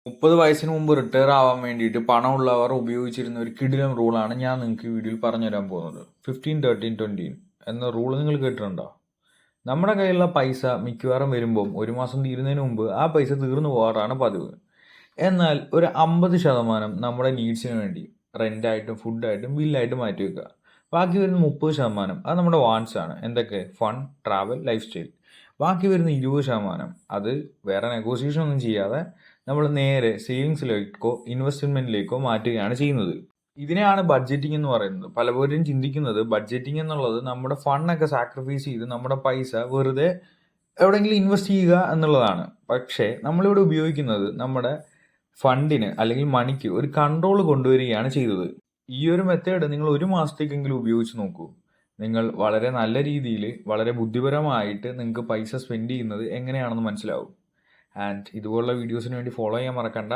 30 വയസ്സിന് മുമ്പ് റിട്ടയർ ആവാൻ വേണ്ടിയിട്ട് പണമുള്ളവർ ഉപയോഗിച്ചിരുന്ന ഒരു കിടിലം റൂളാണ് ഞാൻ നിങ്ങൾക്ക് ഈ വീഡിയോയിൽ പറഞ്ഞു തരാൻ പോകുന്നത്. 15-13-20 എന്ന റൂൾ നിങ്ങൾ കേട്ടിട്ടുണ്ടോ? നമ്മുടെ കയ്യിലുള്ള പൈസ മിക്കവാറും വരുമ്പം ഒരു മാസം തീരുന്നതിന് മുമ്പ് ആ പൈസ തീർന്നു പോകാറാണ് പതിവ്. എന്നാൽ ഒരു 50% നമ്മുടെ നീഡ്സിന് വേണ്ടി റെൻ്റായിട്ടും ഫുഡായിട്ടും ബില്ലായിട്ടും മാറ്റി വെക്കുക. ബാക്കി വരുന്ന 30% അത് നമ്മുടെ വാണ്ട്സ് ആണ്. എന്തൊക്കെ? Fun, travel, life style. ബാക്കി വരുന്ന 20% അത് വേറെ നെഗോസിയേഷൻ ഒന്നും ചെയ്യാതെ നമ്മൾ നേരെ സേവിങ്സിലേക്കോ ഇൻവെസ്റ്റ്മെന്റിലേക്കോ മാറ്റുകയാണ് ചെയ്യുന്നത്. ഇതിനെയാണ് ബഡ്ജറ്റിംഗ് എന്ന് പറയുന്നത്. പലപ്പോഴും ചിന്തിക്കുന്നത് ബഡ്ജറ്റിംഗ് എന്നുള്ളത് നമ്മുടെ ഫണ്ടൊക്കെ സാക്രിഫൈസ് ചെയ്ത് നമ്മുടെ പൈസ വെറുതെ എവിടെയെങ്കിലും ഇൻവെസ്റ്റ് ചെയ്യുക എന്നുള്ളതാണ്. പക്ഷേ നമ്മളിവിടെ ഉപയോഗിക്കുന്നത് നമ്മുടെ ഫണ്ടിന് അല്ലെങ്കിൽ മണിക്ക് ഒരു കൺട്രോൾ കൊണ്ടുവരികയാണ് ചെയ്തത്. ഈ ഒരു മെത്തേഡ് നിങ്ങൾ ഒരു മാസത്തേക്കെങ്കിലും ഉപയോഗിച്ച് നോക്കൂ. നിങ്ങൾ വളരെ നല്ല രീതിയിൽ വളരെ ബുദ്ധിപരമായിട്ട് നിങ്ങൾക്ക് പൈസ സ്പെൻഡ് ചെയ്യുന്നത് എങ്ങനെയാണെന്ന് മനസ്സിലാവും. ആൻഡ് ഇതുപോലുള്ള വീഡിയോസിന് വേണ്ടി ഫോളോ ചെയ്യാൻ മറക്കണ്ട.